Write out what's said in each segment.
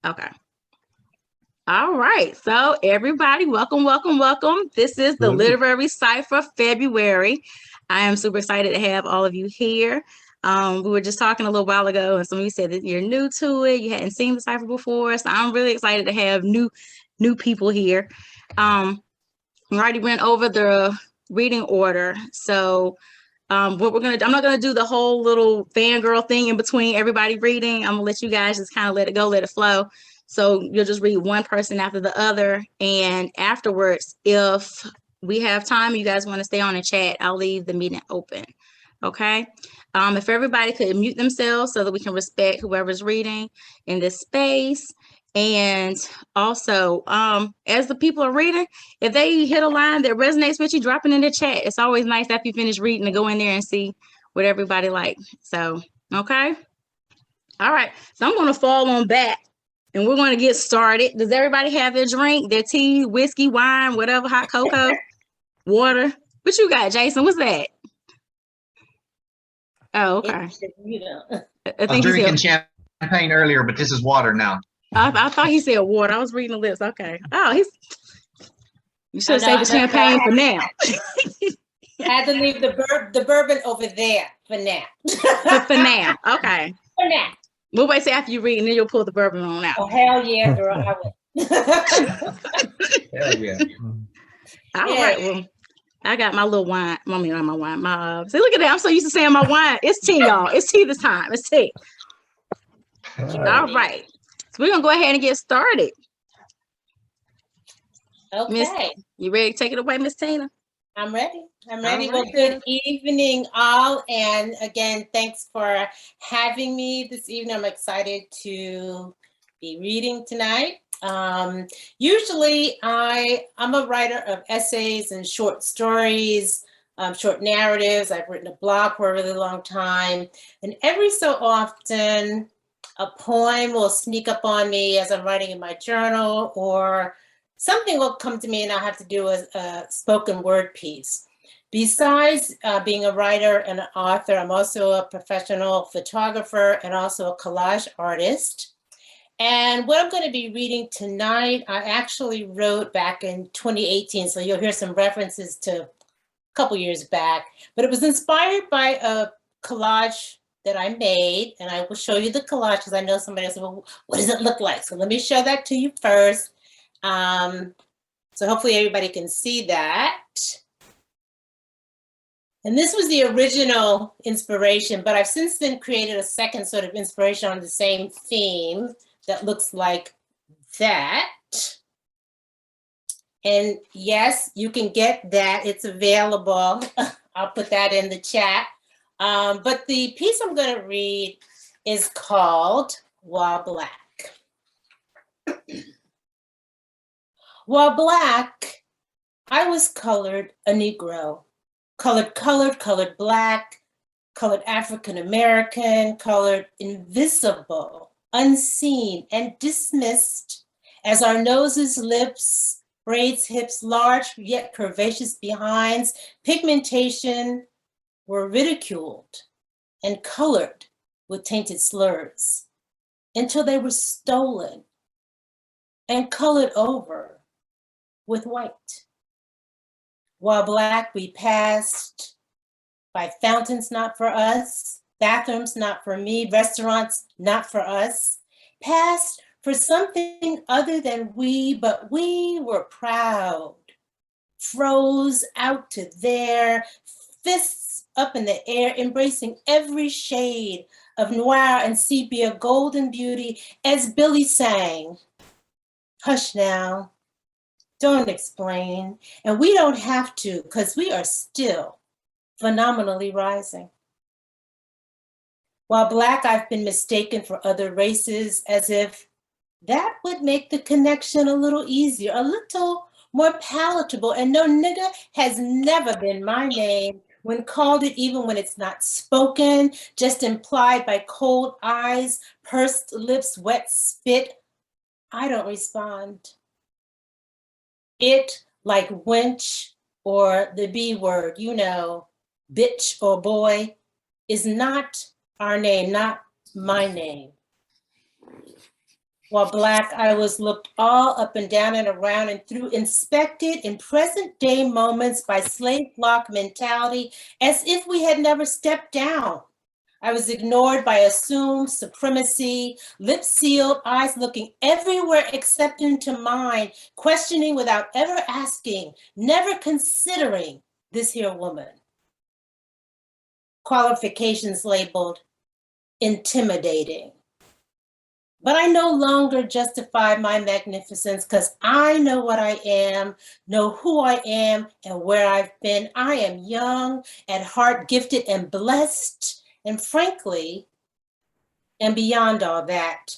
Okay. All right. So everybody, welcome, welcome, welcome. This is the Literary Cypher February. I am super excited to have all of you here. We were just talking a little while ago, and some of you said that you're new to it. You hadn't seen the Cypher before. So I'm really excited to have new people here. We already went over the reading order. So I'm not gonna do the whole little fangirl thing in between everybody reading. I'm gonna let you guys just kind of let it go, let it flow. So you'll just read one person after the other. And afterwards, if we have time, you guys want to stay on and chat, I'll leave the meeting open. Okay. If everybody could mute themselves so that we can respect whoever's reading in this space. And also, as the people are reading, if they hit a line that resonates with you, drop it in the chat. It's always nice after you finish reading to go in there and see what everybody likes. So, okay. All right. So I'm going to fall on back. And we're going to get started. Does everybody have their drink, their tea, whiskey, wine, whatever, hot cocoa, water? What you got, Jason? What's that? Oh, okay. I was drinking champagne earlier, but this is water now. I thought he said water. I was reading the lips. Okay. Oh, you should save the champagne for now. I had to leave the bourbon over there for now. For now. Okay. For now. We'll wait till after you read, and then you'll pull the bourbon on out. Oh, hell yeah, girl. I will. Hell yeah. All right. Well, I got my little wine. I mean, not my wine. See, look at that. I'm so used to saying my wine. It's tea, y'all. It's tea this time. It's tea. All right. So we're going to go ahead and get started. Okay. Miss, you ready to take it away, Miss Tina? I'm ready. Well, good evening, all. And again, thanks for having me this evening. I'm excited to be reading tonight. Usually I'm a writer of essays and short stories, short narratives. I've written a blog for a really long time. And every so often, a poem will sneak up on me as I'm writing in my journal, or something will come to me and I'll have to do a spoken word piece. Besides being a writer and an author, I'm also a professional photographer and also a collage artist. And what I'm going to be reading tonight, I actually wrote back in 2018, so you'll hear some references to a couple years back, but it was inspired by a collage that I made, and I will show you the collage because I know somebody else, well, what does it look like? So let me show that to you first. So hopefully everybody can see that. And this was the original inspiration, but I've since then created a second sort of inspiration on the same theme that looks like that. And yes, you can get that. It's available. I'll put that in the chat. But the piece I'm going to read is called While Black. While black, I was colored a Negro. Colored black, colored African American, colored invisible, unseen, and dismissed as our noses, lips, braids, hips, large yet curvaceous behinds, pigmentation were ridiculed and colored with tainted slurs until they were stolen and colored over with white. While black, we passed by fountains not for us, bathrooms not for me, restaurants not for us, passed for something other than we, but we were proud. Froze out to there, fists up in the air, embracing every shade of noir and sepia, golden beauty, as Billy sang. Hush now. Don't explain, and we don't have to, because we are still phenomenally rising. While black, I've been mistaken for other races, as if that would make the connection a little easier, a little more palatable. And no, nigga has never been my name when called it, even when it's not spoken, just implied by cold eyes, pursed lips, wet spit. I don't respond. It, like wench or the B word, you know, bitch or boy, is not our name, not my name. While Black, I was looked all up and down and around and through, inspected in present day moments by slave block mentality, as if we had never stepped down. I was ignored by assumed supremacy, lips sealed, eyes looking everywhere except into mine, questioning without ever asking, never considering this here woman. Qualifications labeled intimidating. But I no longer justify my magnificence because I know what I am, know who I am, and where I've been. I am young, at heart gifted and blessed, and frankly, and beyond all that,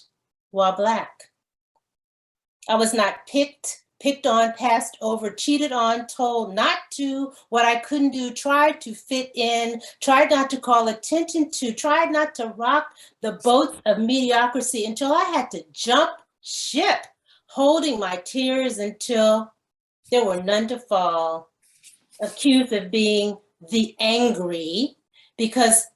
while Black. I was not picked on, passed over, cheated on, told not to, what I couldn't do, tried to fit in, tried not to call attention to, tried not to rock the boats of mediocrity until I had to jump ship, holding my tears until there were none to fall, accused of being the angry, because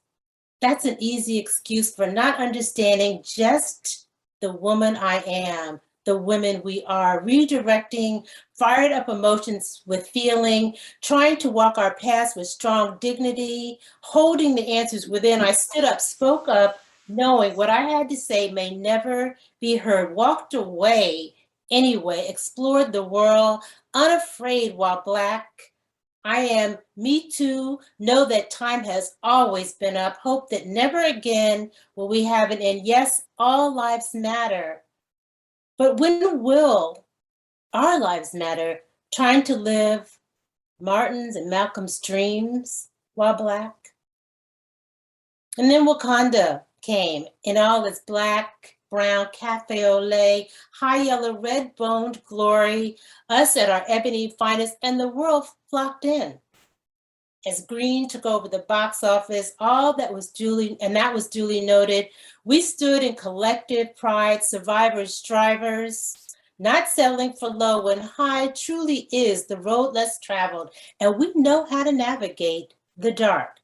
that's an easy excuse for not understanding just the woman I am, the women we are, redirecting fired up emotions with feeling, trying to walk our paths with strong dignity, holding the answers within. I stood up, spoke up, knowing what I had to say may never be heard, walked away anyway, explored the world, unafraid while Black. I am me too, know that time has always been up, hope that never again will we have an end. Yes, all lives matter. But when will our lives matter? Trying to live Martin's and Malcolm's dreams while Black? And then Wakanda came in all its black, brown, cafe au lait, high yellow, red-boned glory, us at our ebony finest, and the world flocked in. As green took over the box office, that was duly noted. We stood in collective pride, survivors, strivers, not settling for low when high truly is the road less traveled. And we know how to navigate the dark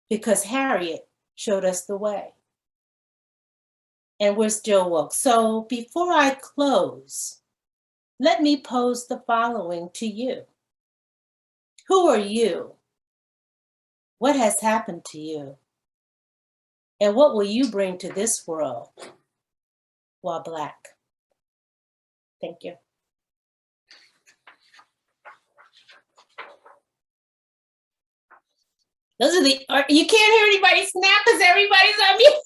because Harriet showed us the way. And we're still woke. So before I close, let me pose the following to you. Who are you? What has happened to you? And what will you bring to this world while Black? Thank you. Those are you can't hear anybody snap because everybody's on mute.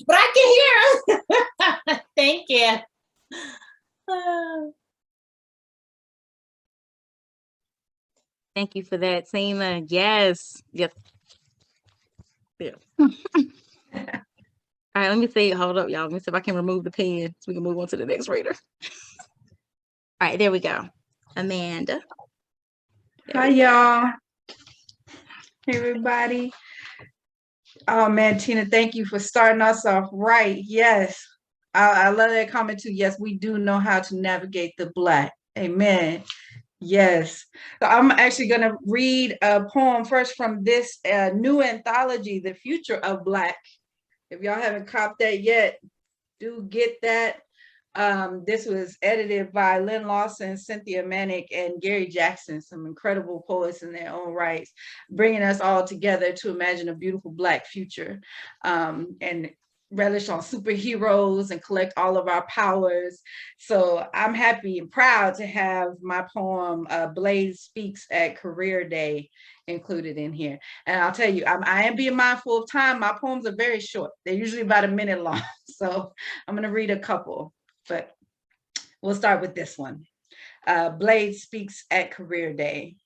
But I can hear them. Thank you. Thank you for that, Tina. Yes. Yep. Yeah. All right, let me see. Hold up, y'all. Let me see if I can remove the pen so we can move on to the next reader. All right, there we go. Amanda. Hi, y'all. Hey, everybody. Oh, man, Tina, thank you for starting us off right. Yes. I love that comment, too. Yes, we do know how to navigate the Black. Amen. Yes. So I'm actually going to read a poem first from this new anthology, The Future of Black. If y'all haven't copped that yet, do get that. This was edited by Lynn Lawson, Cynthia Manick, and Gary Jackson, some incredible poets in their own rights, bringing us all together to imagine a beautiful Black future and relish on superheroes and collect all of our powers. So I'm happy and proud to have my poem, Blade Speaks at Career Day, included in here. And I'll tell you, I am being mindful of time. My poems are very short. They're usually about a minute long. So I'm going to read a couple, but we'll start with this one. Blade Speaks at Career Day.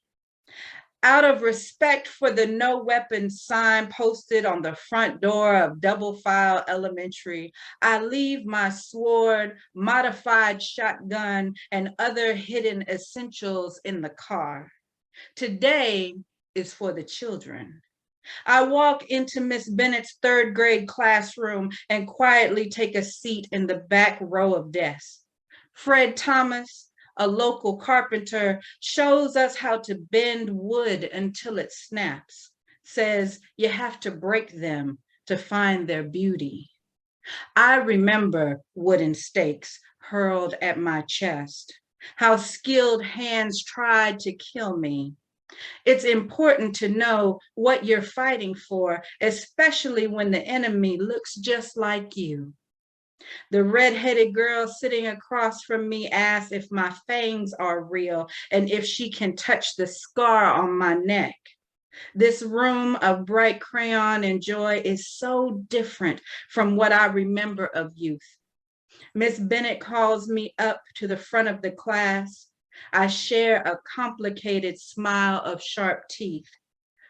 Out of respect for the no weapons sign posted on the front door of Double File Elementary, I leave my sword, modified shotgun, and other hidden essentials in the car. Today is for the children. I walk into Miss Bennett's third grade classroom and quietly take a seat in the back row of desks. Fred Thomas, a local carpenter, shows us how to bend wood until it snaps, says you have to break them to find their beauty. I remember wooden stakes hurled at my chest, how skilled hands tried to kill me. It's important to know what you're fighting for, especially when the enemy looks just like you. The red-headed girl sitting across from me asks if my fangs are real and if she can touch the scar on my neck. This room of bright crayon and joy is so different from what I remember of youth. Miss Bennett calls me up to the front of the class. I share a complicated smile of sharp teeth.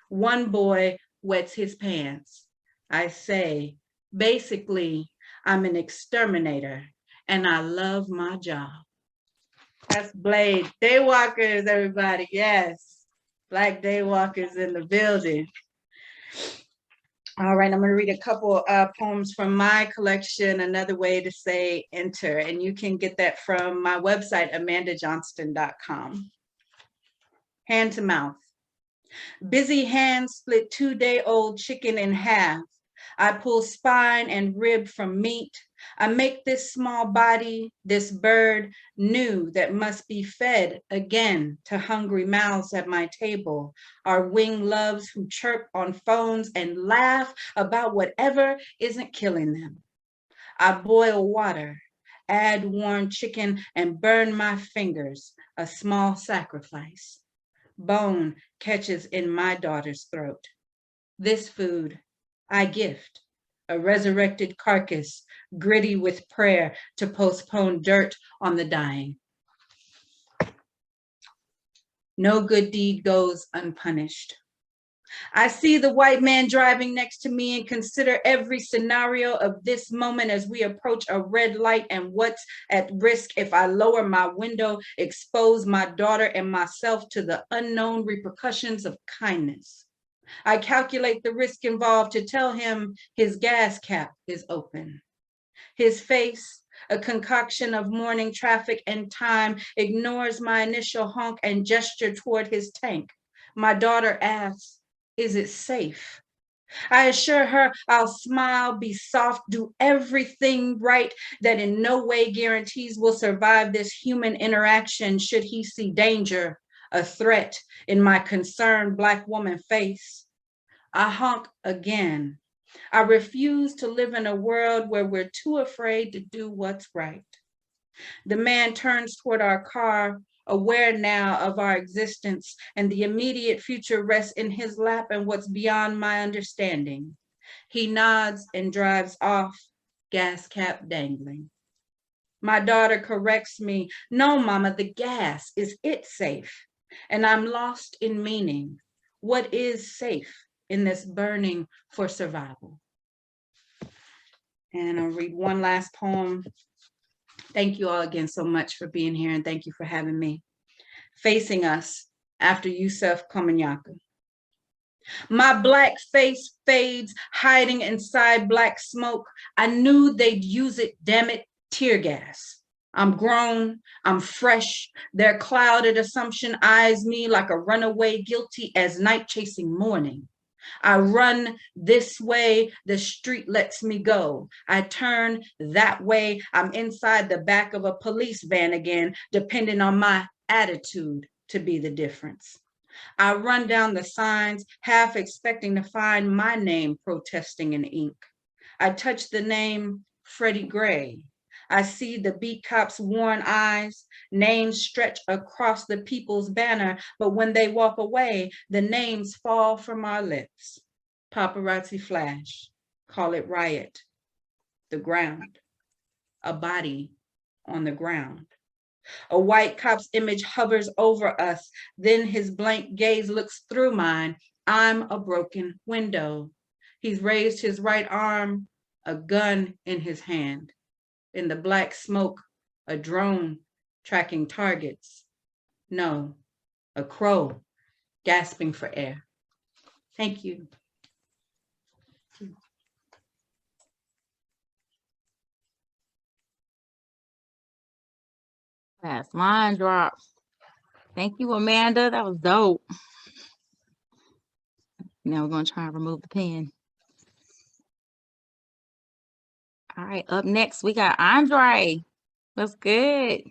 One boy wets his pants. I say, basically, I'm an exterminator and I love my job. That's Blade. Daywalkers, everybody. Yes. Black Daywalkers in the building. All right, I'm going to read a couple poems from my collection, Another Way to Say Enter, and you can get that from my website, amandajohnston.com. Hand to mouth. Busy hands split 2-day-old chicken in half. I pull spine and rib from meat. I make this small body, this bird, new that must be fed again to hungry mouths at my table, our wing loves who chirp on phones and laugh about whatever isn't killing them. I boil water, add warm chicken, and burn my fingers, a small sacrifice. Bone catches in my daughter's throat. This food I gift, a resurrected carcass, gritty with prayer to postpone dirt on the dying. No good deed goes unpunished. I see the white man driving next to me and consider every scenario of this moment as we approach a red light and what's at risk if I lower my window, expose my daughter and myself to the unknown repercussions of kindness. I calculate the risk involved to tell him his gas cap is open. His face, a concoction of morning traffic and time, ignores my initial honk and gesture toward his tank. My daughter asks, is it safe? I assure her I'll smile, be soft, do everything right that in no way guarantees we'll survive this human interaction should he see danger, a threat in my concerned Black woman face. I honk again. I refuse to live in a world where we're too afraid to do what's right. The man turns toward our car, aware now of our existence, and the immediate future rests in his lap and what's beyond my understanding. He nods and drives off, gas cap dangling. My daughter corrects me, no, Mama, the gas, is it safe? And I'm lost in meaning. What is safe in this burning for survival? And I'll read one last poem. Thank you all again so much for being here, and thank you for having me. Facing Us, after Yusef Komunyaku. My Black face fades, hiding inside black smoke. I knew they'd use it, damn it, tear gas. I'm grown, I'm fresh. Their clouded assumption eyes me like a runaway, guilty as night chasing morning. I run this way, the street lets me go. I turn that way, I'm inside the back of a police van again, depending on my attitude to be the difference. I run down the signs, half expecting to find my name protesting in ink. I touch the name Freddie Gray. I see the beat cops' worn eyes, names stretch across the people's banner, but when they walk away, the names fall from our lips. Paparazzi flash, call it riot. The ground, a body on the ground. A white cop's image hovers over us, then his blank gaze looks through mine. I'm a broken window. He's raised his right arm, a gun in his hand. In the black smoke, a drone tracking targets. No, a crow gasping for air. Thank you. That's line drop. Thank you, Amanda. That was dope. Now we're going to try and remove the pen. All right, up next, we got Andre. What's good?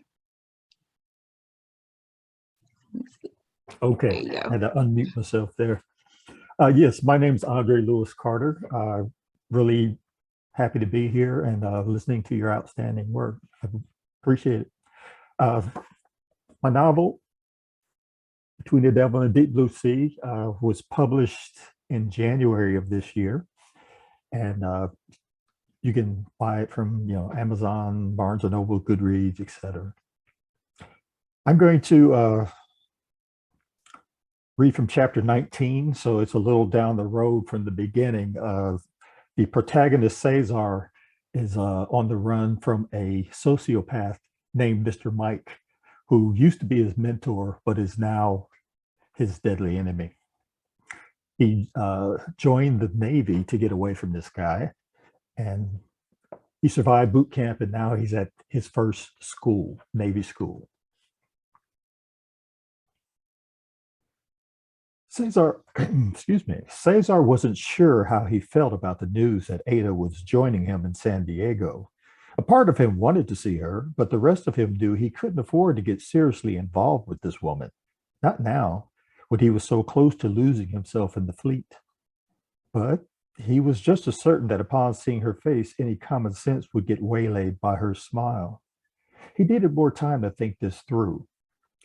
Okay, I had to unmute myself there. Yes, my name's Andre Lewis Carter. Really happy to be here and listening to your outstanding work. I appreciate it. My novel, Between the Devil and the Deep Blue Sea, was published in January of this year. And you can buy it from Amazon, Barnes & Noble, Goodreads, etc. I'm going to read from chapter 19, so it's a little down the road from the beginning. The protagonist, Cesar, is on the run from a sociopath named Mr. Mike, who used to be his mentor, but is now his deadly enemy. He joined the Navy to get away from this guy, and he survived boot camp, and now he's at his first school, Navy school. Cesar, excuse me, Cesar wasn't sure how he felt about the news that Ada was joining him in San Diego. A part of him wanted to see her, but the rest of him knew he couldn't afford to get seriously involved with this woman. Not now, when he was so close to losing himself in the fleet. But he was just as certain that upon seeing her face, any common sense would get waylaid by her smile. He needed more time to think this through.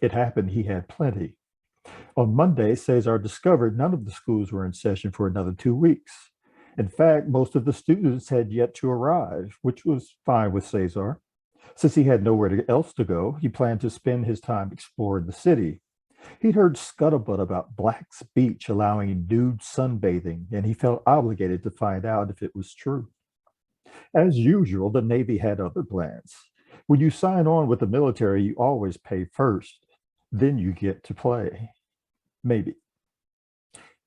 It happened he had plenty. On Monday, Cesar discovered none of the schools were in session for another 2 weeks. In fact, most of the students had yet to arrive, which was fine with Cesar. Since he had nowhere else to go, he planned to spend his time exploring the city. He'd heard scuttlebutt about Black's Beach allowing nude sunbathing, and he felt obligated to find out if it was true. As usual, the Navy had other plans. When you sign on with the military, you always pay first. Then you get to play. Maybe.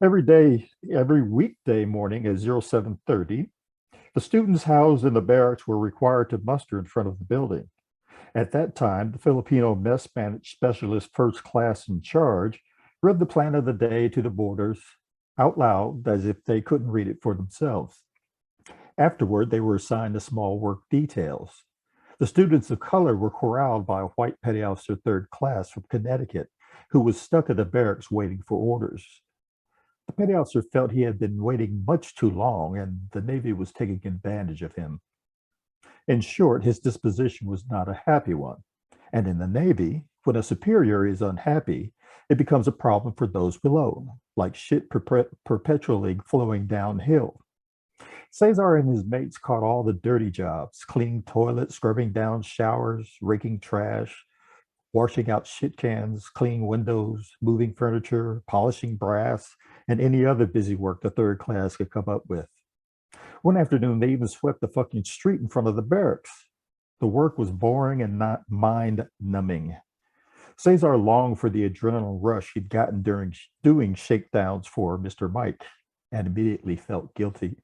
Every weekday morning at 0730, the students housed in the barracks were required to muster in front of the building. At that time, the Filipino mess specialist first class in charge read the plan of the day to the boarders out loud as if they couldn't read it for themselves. Afterward, they were assigned to small work details. The students of color were corralled by a white petty officer third class from Connecticut who was stuck at the barracks waiting for orders. The petty officer felt he had been waiting much too long and the Navy was taking advantage of him. In short, his disposition was not a happy one. And in the Navy, when a superior is unhappy, it becomes a problem for those below, like shit perpetually flowing downhill. Cesar and his mates caught all the dirty jobs: cleaning toilets, scrubbing down showers, raking trash, washing out shit cans, cleaning windows, moving furniture, polishing brass, and any other busy work the third class could come up with. One afternoon, they even swept the fucking street in front of the barracks. The work was boring and not mind-numbing. Cesar longed for the adrenaline rush he'd gotten during doing shakedowns for Mr. Mike and immediately felt guilty.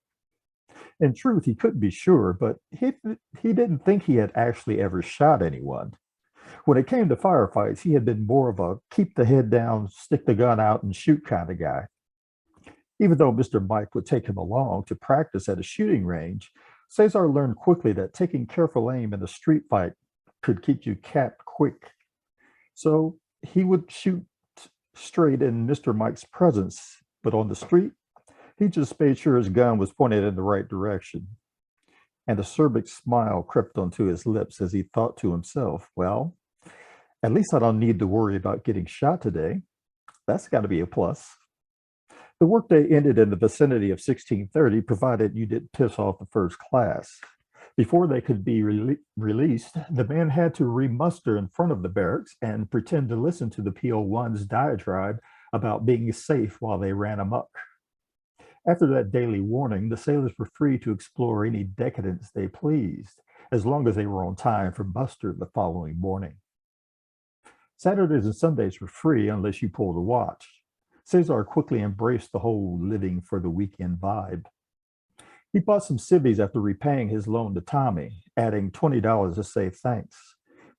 In truth, he couldn't be sure, but he didn't think he had actually ever shot anyone. When it came to firefights, he had been more of a keep the head down, stick the gun out, and shoot kind of guy. Even though Mr. Mike would take him along to practice at a shooting range, Cesar learned quickly that taking careful aim in a street fight could keep you capped quick. So he would shoot straight in Mr. Mike's presence, but on the street, he just made sure his gun was pointed in the right direction. And a acerbic smile crept onto his lips as he thought to himself, well, at least I don't need to worry about getting shot today. That's got to be a plus. The workday ended in the vicinity of 1630, provided you didn't piss off the first class. Before they could be released, the men had to remuster in front of the barracks and pretend to listen to the PO1's diatribe about being safe while they ran amok. After that daily warning, the sailors were free to explore any decadence they pleased, as long as they were on time for muster the following morning. Saturdays and Sundays were free unless you pulled a watch. Cesar quickly embraced the whole living for the weekend vibe. He bought some civvies after repaying his loan to Tommy, adding $20 to say thanks.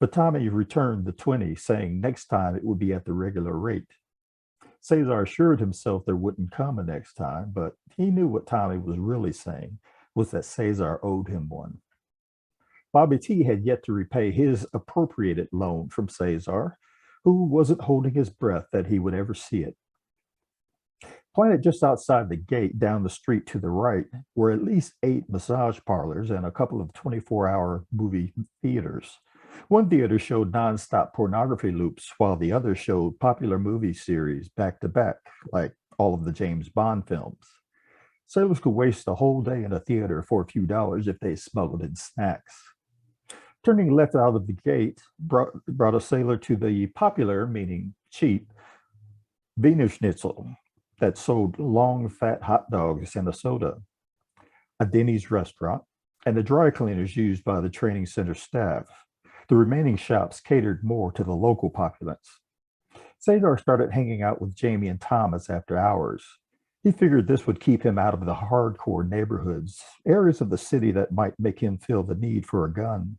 But Tommy returned the 20, saying next time it would be at the regular rate. Cesar assured himself there wouldn't come a next time, but he knew what Tommy was really saying was that Cesar owed him one. Bobby T had yet to repay his appropriated loan from Cesar, who wasn't holding his breath that he would ever see it. Planted just outside the gate down the street to the right were at least 8 massage parlors and a couple of 24-hour movie theaters. One theater showed nonstop pornography loops, while the other showed popular movie series back to back, like all of the James Bond films. Sailors could waste a whole day in a theater for a few dollars if they smuggled in snacks. Turning left out of the gate brought a sailor to the popular, meaning cheap, Wiener Schnitzel that sold long, fat hot dogs and a soda, a Denny's restaurant, and the dry cleaners used by the training center staff. The remaining shops catered more to the local populace. Cesar started hanging out with Jamie and Thomas after hours. He figured this would keep him out of the hardcore neighborhoods, areas of the city that might make him feel the need for a gun.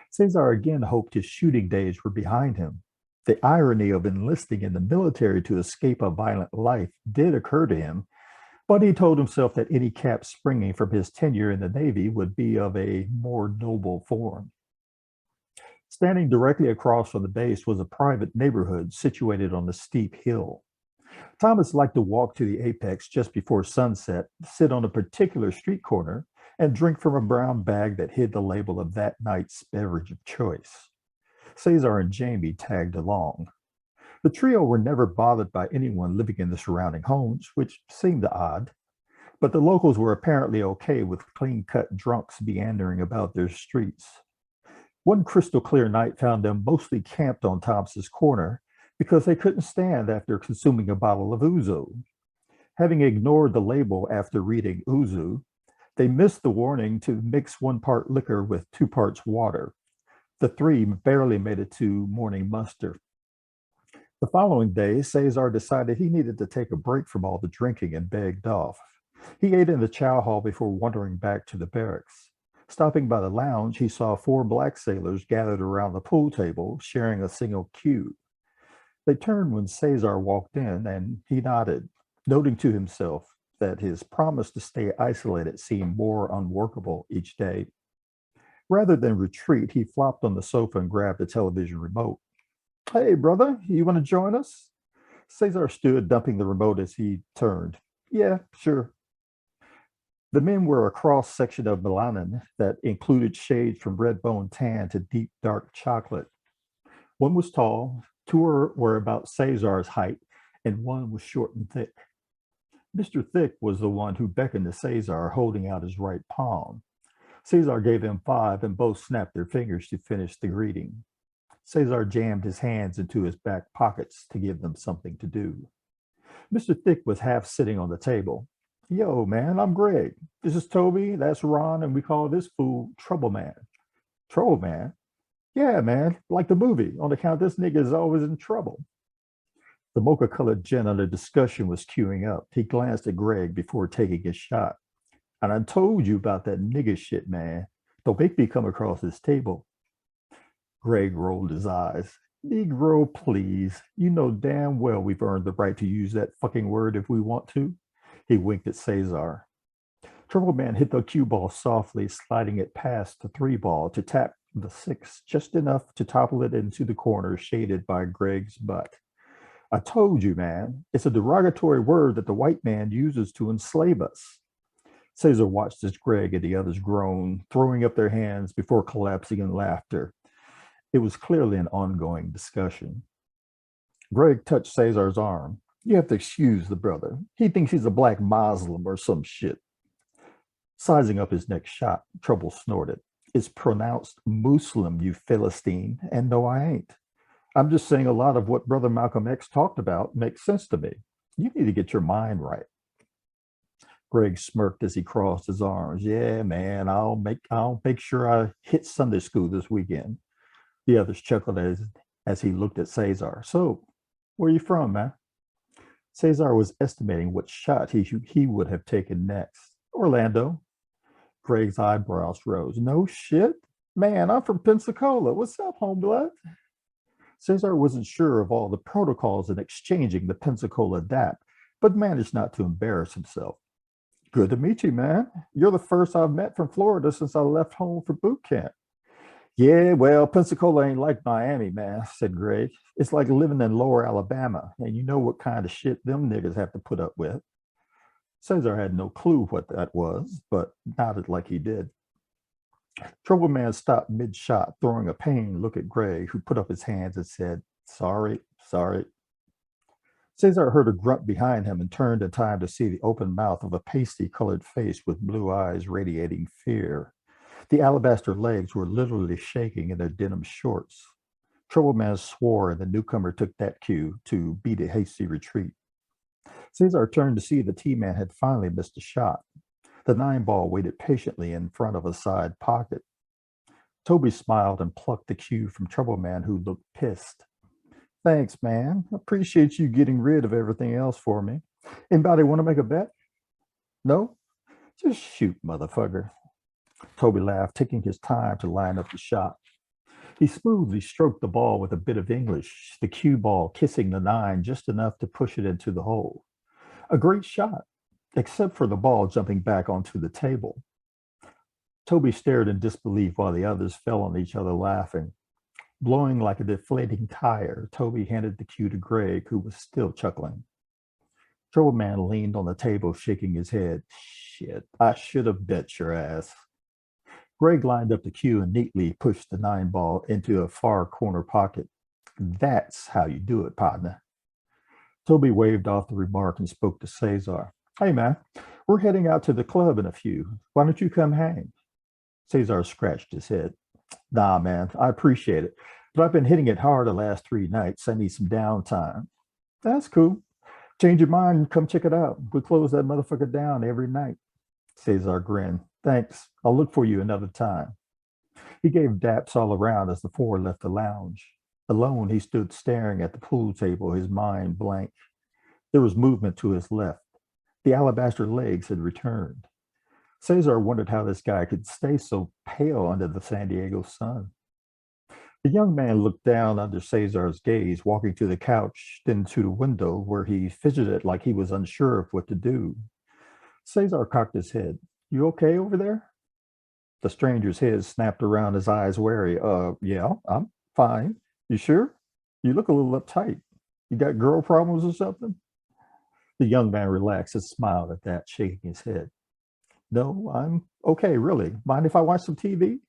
Cesar again hoped his shooting days were behind him. The irony of enlisting in the military to escape a violent life did occur to him, but he told himself that any cap springing from his tenure in the Navy would be of a more noble form. Standing directly across from the base was a private neighborhood situated on a steep hill. Thomas liked to walk to the apex just before sunset, sit on a particular street corner, and drink from a brown bag that hid the label of that night's beverage of choice. Cesar and Jamie tagged along. The trio were never bothered by anyone living in the surrounding homes, which seemed odd, but the locals were apparently okay with clean-cut drunks meandering about their streets. One crystal clear night found them mostly camped on Thompson's corner because they couldn't stand after consuming a bottle of ouzo. Having ignored the label after reading ouzo, they missed the warning to mix 1 part liquor with 2 parts water. The 3 barely made it to morning muster. The following day, Cesar decided he needed to take a break from all the drinking and begged off. He ate in the chow hall before wandering back to the barracks. Stopping by the lounge, he saw 4 black sailors gathered around the pool table, sharing a single cue. They turned when Cesar walked in, and he nodded, noting to himself that his promise to stay isolated seemed more unworkable each day. Rather than retreat, he flopped on the sofa and grabbed the television remote. "Hey, brother, you want to join us?" Cesar stood, dumping the remote as he turned. "Yeah, sure." The men were a cross-section of melanin that included shades from red bone tan to deep dark chocolate. One was tall, 2 were about Cesar's height, and 1 was short and thick. Mr. Thick was the one who beckoned to Cesar, holding out his right palm. Cesar gave him 5, and both snapped their fingers to finish the greeting. Cesar jammed his hands into his back pockets to give them something to do. Mr. Thick was half sitting on the table. "Yo, man, I'm Greg. This is Toby, that's Ron, and we call this fool Trouble Man." "Trouble Man?" "Yeah, man, like the movie, on account this nigga is always in trouble." The mocha-colored gin under discussion was queuing up. He glanced at Greg before taking his shot. "And I told you about that nigga shit, man. Don't make me come across this table." Greg rolled his eyes. "Negro, please. You know damn well we've earned the right to use that fucking word if we want to." He winked at Cesar. Trouble Man hit the cue ball softly, sliding it past the 3 ball to tap the 6 just enough to topple it into the corner shaded by Greg's butt. "I told you, man. It's a derogatory word that the white man uses to enslave us." Cesar watched as Greg and the others groaned, throwing up their hands before collapsing in laughter. It was clearly an ongoing discussion. Greg touched Cesar's arm. "You have to excuse the brother. He thinks he's a black Muslim or some shit." Sizing up his next shot, Trouble snorted. "It's pronounced Muslim, you Philistine, and no, I ain't. I'm just saying a lot of what Brother Malcolm X talked about makes sense to me. You need to get your mind right." Greg smirked as he crossed his arms. "Yeah, man, I'll make sure I hit Sunday school this weekend." The others chuckled as he looked at Cesar. "So, where you from, man?" Cesar was estimating what shot he would have taken next. "Orlando." Greg's eyebrows rose. "No shit? Man, I'm from Pensacola. What's up, homeblood?" Cesar wasn't sure of all the protocols in exchanging the Pensacola dap, but managed not to embarrass himself. Good to meet you, man. You're the first I've met from Florida since I left home for boot camp. Yeah, well, Pensacola ain't like Miami, man, said Greg. It's like living in lower Alabama, and you know what kind of shit them niggas have to put up with. Cesar had no clue what that was, but nodded like he did. Trouble Man stopped mid-shot, throwing a pained look at Greg, who put up his hands and said, sorry, sorry. Cesar heard a grunt behind him and turned in time to see the open mouth of a pasty-colored face with blue eyes radiating fear. The alabaster legs were literally shaking in their denim shorts. Trouble Man swore, and the newcomer took that cue to beat a hasty retreat. Cesar turned to see the T-Man had finally missed a shot. The 9-ball waited patiently in front of a side pocket. Toby smiled and plucked the cue from Trouble Man, who looked pissed. Thanks, man. Appreciate you getting rid of everything else for me. Anybody want to make a bet? No? Just shoot, motherfucker. Toby laughed, taking his time to line up the shot. He smoothly stroked the ball with a bit of English, the cue ball kissing the 9 just enough to push it into the hole. A great shot, except for the ball jumping back onto the table. Toby stared in disbelief while the others fell on each other laughing. Blowing like a deflating tire, Toby handed the cue to Greg, who was still chuckling. Trouble Man leaned on the table, shaking his head. Shit, I should have bet your ass. Greg lined up the cue and neatly pushed the 9-ball into a far corner pocket. That's how you do it, partner. Toby waved off the remark and spoke to Cesar. Hey, man, we're heading out to the club in a few. Why don't you come hang? Cesar scratched his head. Nah, man, I appreciate it, but I've been hitting it hard the last 3 nights. I need some downtime. That's cool. Change your mind and come check it out. We close that motherfucker down every night. Cesar grinned. Thanks. I'll look for you another time. He gave daps all around as the 4 left the lounge. Alone, he stood staring at the pool table, his mind blank. There was movement to his left. The alabaster legs had returned. Cesar wondered how this guy could stay so pale under the San Diego sun. The young man looked down under Cesar's gaze, walking to the couch, then to the window, where he fidgeted like he was unsure of what to do. Cesar cocked his head. You okay over there? The stranger's head snapped around, his eyes wary. Yeah, I'm fine. You sure? You look a little uptight. You got girl problems or something? The young man relaxed and smiled at that, shaking his head. No, I'm okay, really. Mind if I watch some TV?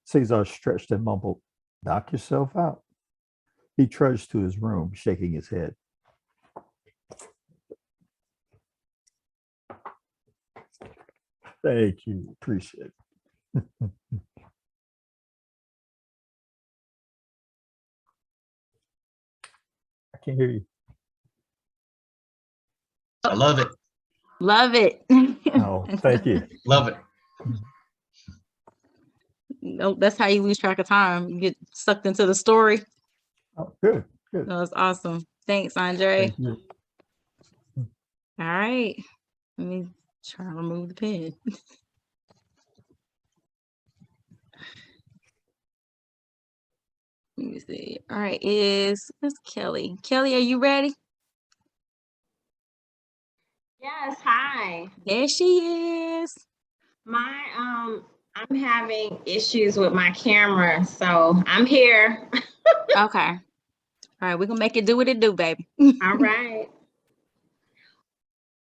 Cesar stretched and mumbled, knock yourself out. He trudged to his room, shaking his head. Thank you. Appreciate it. I can't hear you. I love it. Love it. Oh, thank you. Love it. No, that's how you lose track of time. You get sucked into the story. Oh, good. Good. That was awesome. Thanks, Andre. Thank you. All right. Let me try to remove the pen. Let me see. All right, where's Kelly? Kelly, are you ready? Yes, hi. There she is. I'm having issues with my camera, so I'm here. Okay. All right, we're gonna make it do what it do, baby. All right.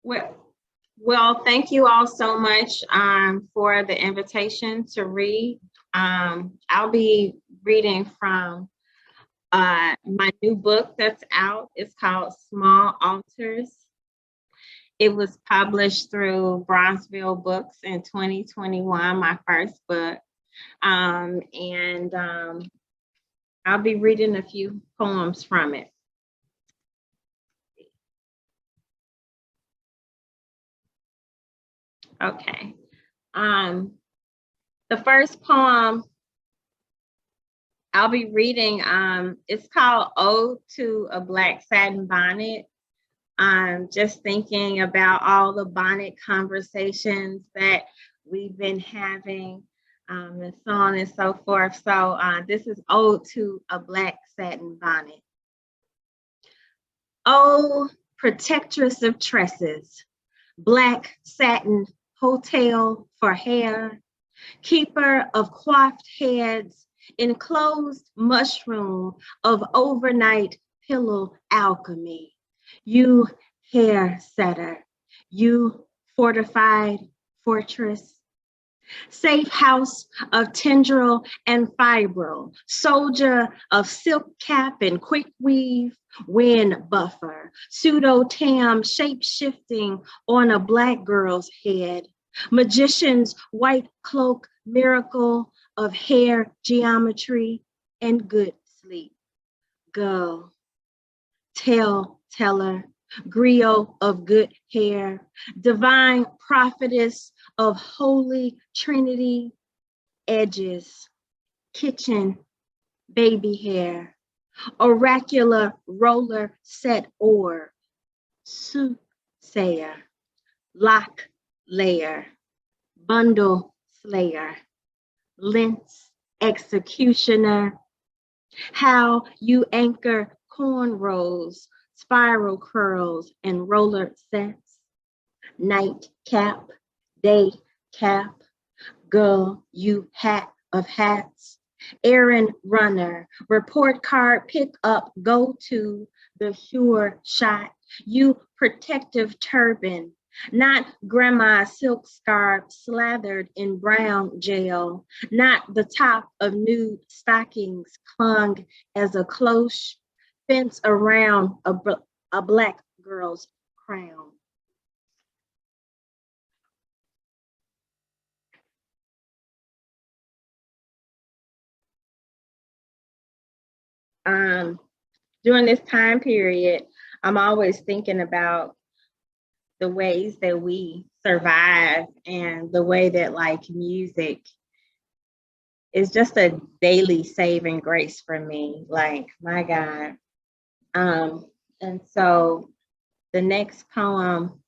Well, thank you all so much for the invitation to read. I'll be reading from my new book that's out. It's called Small Altars. It was published through Bronzeville Books in 2021, my first book. I'll be reading a few poems from it. Okay. The first poem I'll be reading, it's called Ode to a Black Satin Bonnet. Just thinking about all the bonnet conversations that we've been having, and so on and so forth. So this is Ode to a Black Satin Bonnet. Oh, protectress of tresses, black satin hotel for hair, keeper of coiffed heads, enclosed mushroom of overnight pillow alchemy. You hair setter, you fortified fortress, safe house of tendril and fibril, soldier of silk cap and quick weave, wind buffer, pseudo-tam shape-shifting on a black girl's head, magician's white cloak miracle of hair geometry and good sleep. Go, teller, griot of good hair, divine prophetess of holy trinity, edges, kitchen, baby hair, oracular roller set orb, soothsayer, lock layer, bundle slayer, lynx executioner, how you anchor cornrows, spiral curls, and roller sets, night cap, day cap, girl, you hat of hats, errand runner, report card, pick up, go to, the sure shot, you protective turban, not grandma's silk scarf slathered in brown gel, not the top of nude stockings clung as a cloche fence around a black girl's crown. During this time period, I'm always thinking about the ways that we survive and the way that like music is just a daily saving grace for me. Like, my God. And so the next poem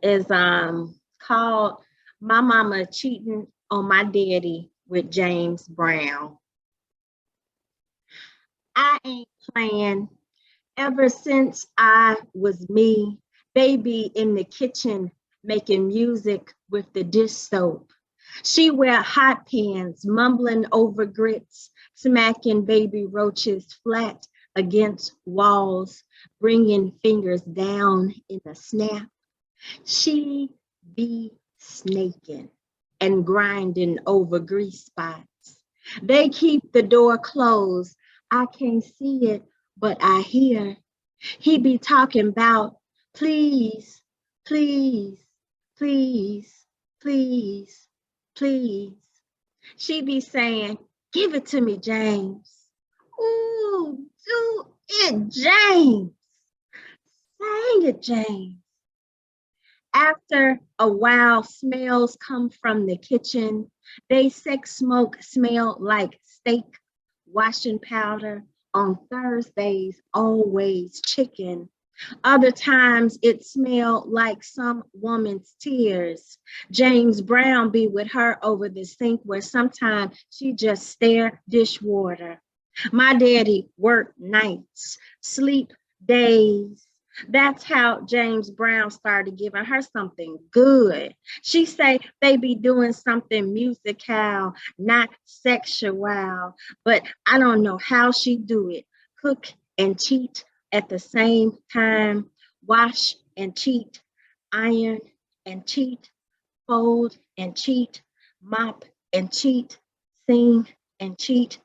is called My Mama Cheating on My Daddy with James Brown. I ain't playing. Ever since I was me, baby in the kitchen making music with the dish soap. She wear hot pans, mumbling over grits, smacking baby roaches flat against walls, bringing fingers down in a snap. She be snaking and grinding over grease spots. They keep the door closed. I can't see it, but I hear. He be talking about, please, please, please, please, please. She be saying, give it to me, James. Ooh, do it, James. Sing it, James. After a while, smells come from the kitchen. They sex smoke smell like steak, washing powder. On Thursdays, always chicken. Other times it smelled like some woman's tears. James Brown be with her over the sink where sometimes she just stare dishwater. My daddy worked nights, sleep days. That's how James Brown started giving her something good. She say they be doing something musical, not sexual, but I don't know how she do it. Cook and cheat at the same time, wash and cheat, iron and cheat, fold and cheat, mop and cheat, sing and cheat.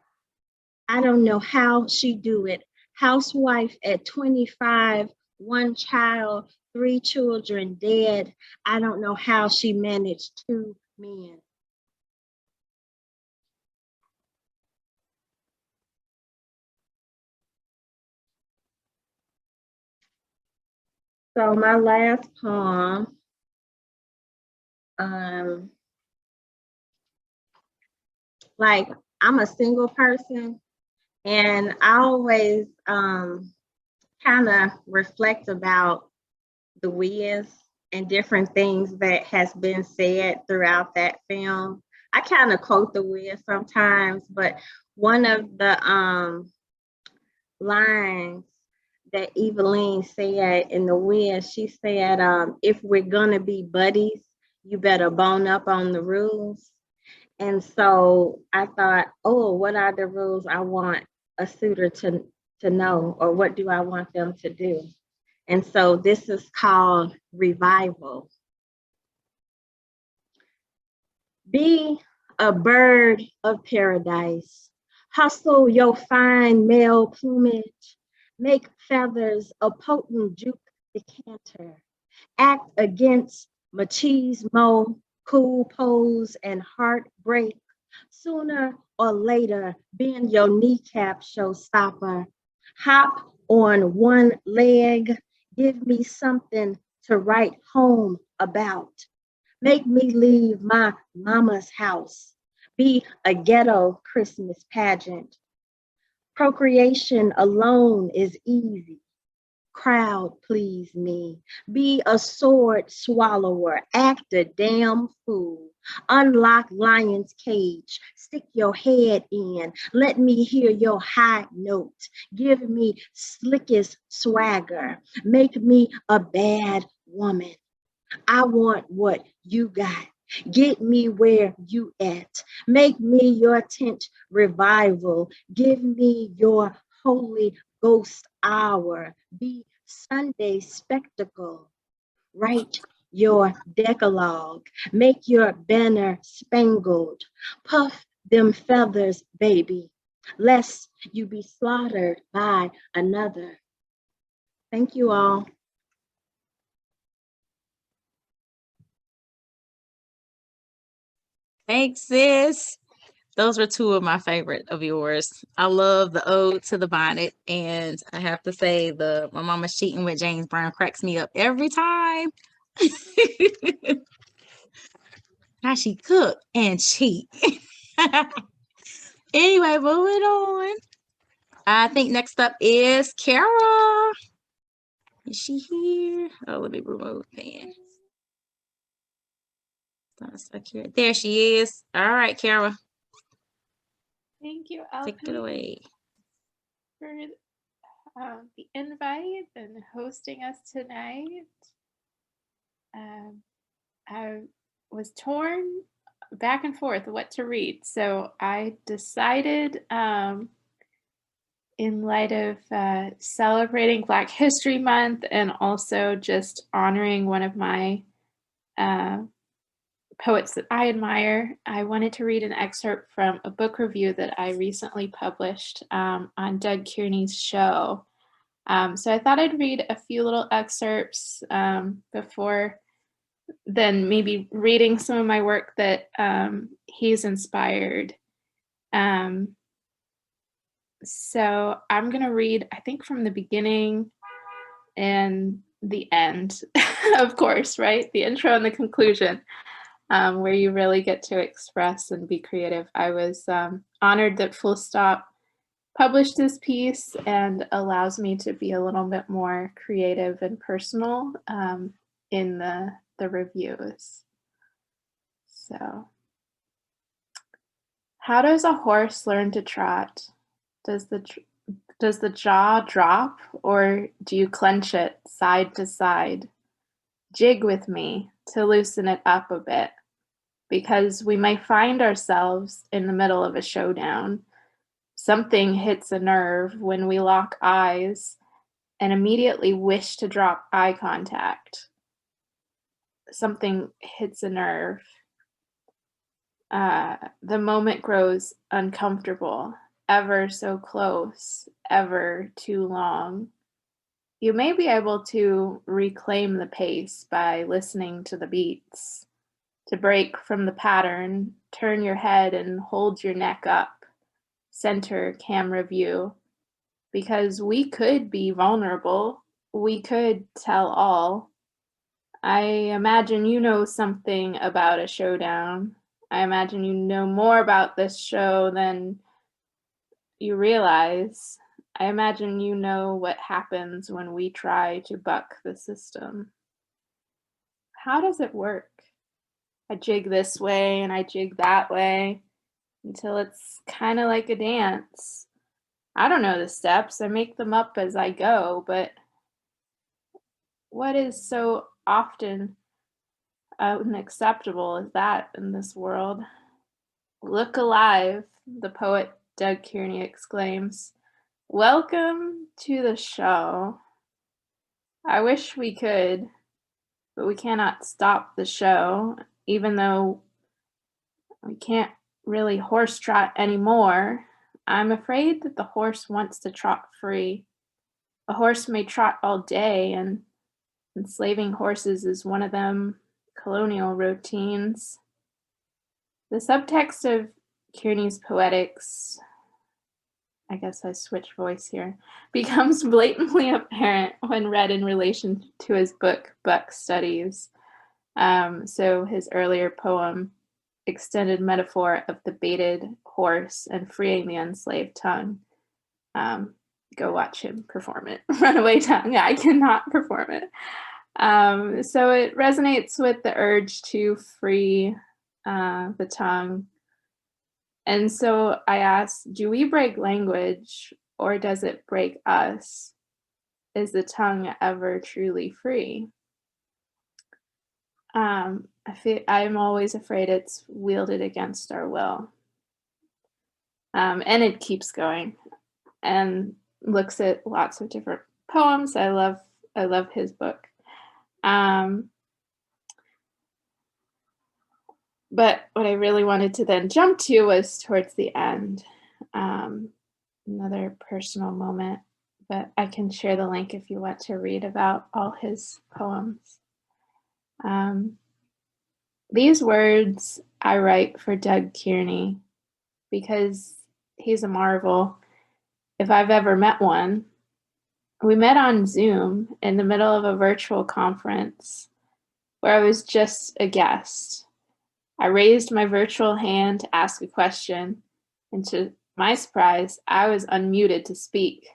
I don't know how she do it. Housewife at 25, 1 child, 3 children dead. I don't know how she managed 2 men. So my last poem, like, I'm a single person and I always kind of reflect about the Wiz and different things that has been said throughout that film. I kind of quote the Wiz sometimes, but one of the lines that Eveline said in the wind. She said, if we're gonna be buddies, you better bone up on the rules. And so I thought, oh, what are the rules I want a suitor to know, or what do I want them to do? And so this is called revival. Be a bird of paradise. Hustle your fine male plumage. Make feathers a potent juke decanter. Act against machismo, cool pose, and heartbreak. Sooner or later, bend your kneecap, showstopper. Hop on one leg. Give me something to write home about. Make me leave my mama's house. Be a ghetto Christmas pageant. Procreation alone is easy. Crowd please me. Be a sword swallower. Act a damn fool. Unlock lion's cage. Stick your head in. Let me hear your high note. Give me slickest swagger. Make me a bad woman. I want what you got. Get me where you at. Make me your tent revival. Give me your Holy Ghost hour. Be Sunday spectacle. Write your decalogue. Make your banner spangled. Puff them feathers, baby, lest you be slaughtered by another. Thank you all. Thanks, sis. Those were two of my favorite of yours. I love the ode to the bonnet, and I have to say my mama's cheating with James Brown cracks me up every time. How she cook and cheat. Anyway, moving on. I think next up is Kara. Is she here? Oh, let me remove pen. There she is. All right, Kara. Thank you, LP, take it away. For the invite and hosting us tonight. I was torn back and forth what to read, so I decided, in light of celebrating Black History Month and also just honoring one of my poets that I admire, I wanted to read an excerpt from a book review that I recently published on Doug Kearney's show. So I thought I'd read a few little excerpts before then maybe reading some of my work that he's inspired. So I'm going to read, I think, from the beginning and the end, of course, right? The intro and the conclusion. Where you really get to express and be creative. I was honored that Full Stop published this piece and allows me to be a little bit more creative and personal in the reviews. So, how does a horse learn to trot? Does the jaw drop, or do you clench it side to side? Jig with me to loosen it up a bit, because we may find ourselves in the middle of a showdown. Something hits a nerve when we lock eyes and immediately wish to drop eye contact. Something hits a nerve. The moment grows uncomfortable, ever so close, ever too long. You may be able to reclaim the pace by listening to the beats. To break from the pattern, turn your head and hold your neck up. Center camera view. Because we could be vulnerable. We could tell all. I imagine you know something about a showdown. I imagine you know more about this show than you realize. I imagine you know what happens when we try to buck the system. How does it work? I jig this way and I jig that way until it's kind of like a dance. I don't know the steps. I make them up as I go, but what is so often unacceptable is that in this world? Look alive, the poet Doug Kearney exclaims. Welcome to the show. I wish we could, but we cannot stop the show, even though we can't really horse trot anymore. I'm afraid that the horse wants to trot free. A horse may trot all day, and enslaving horses is one of them colonial routines. The subtext of Kearney's Poetics, I guess I switched voice here, becomes blatantly apparent when read in relation to his book, Buck Studies. So his earlier poem, Extended Metaphor of the Baited Horse and Freeing the Enslaved Tongue. Go watch him perform it. Runaway Tongue, I cannot perform it. So it resonates with the urge to free the tongue. And so I asked, do we break language or does it break us? Is the tongue ever truly free? I'm always afraid it's wielded against our will. And it keeps going and looks at lots of different poems. I love his book. But what I really wanted to then jump to was towards the end, another personal moment, but I can share the link if you want to read about all his poems. These words I write for Doug Kearney because he's a marvel. If I've ever met one, we met on Zoom in the middle of a virtual conference where I was just a guest. I raised my virtual hand to ask a question, and to my surprise, I was unmuted to speak.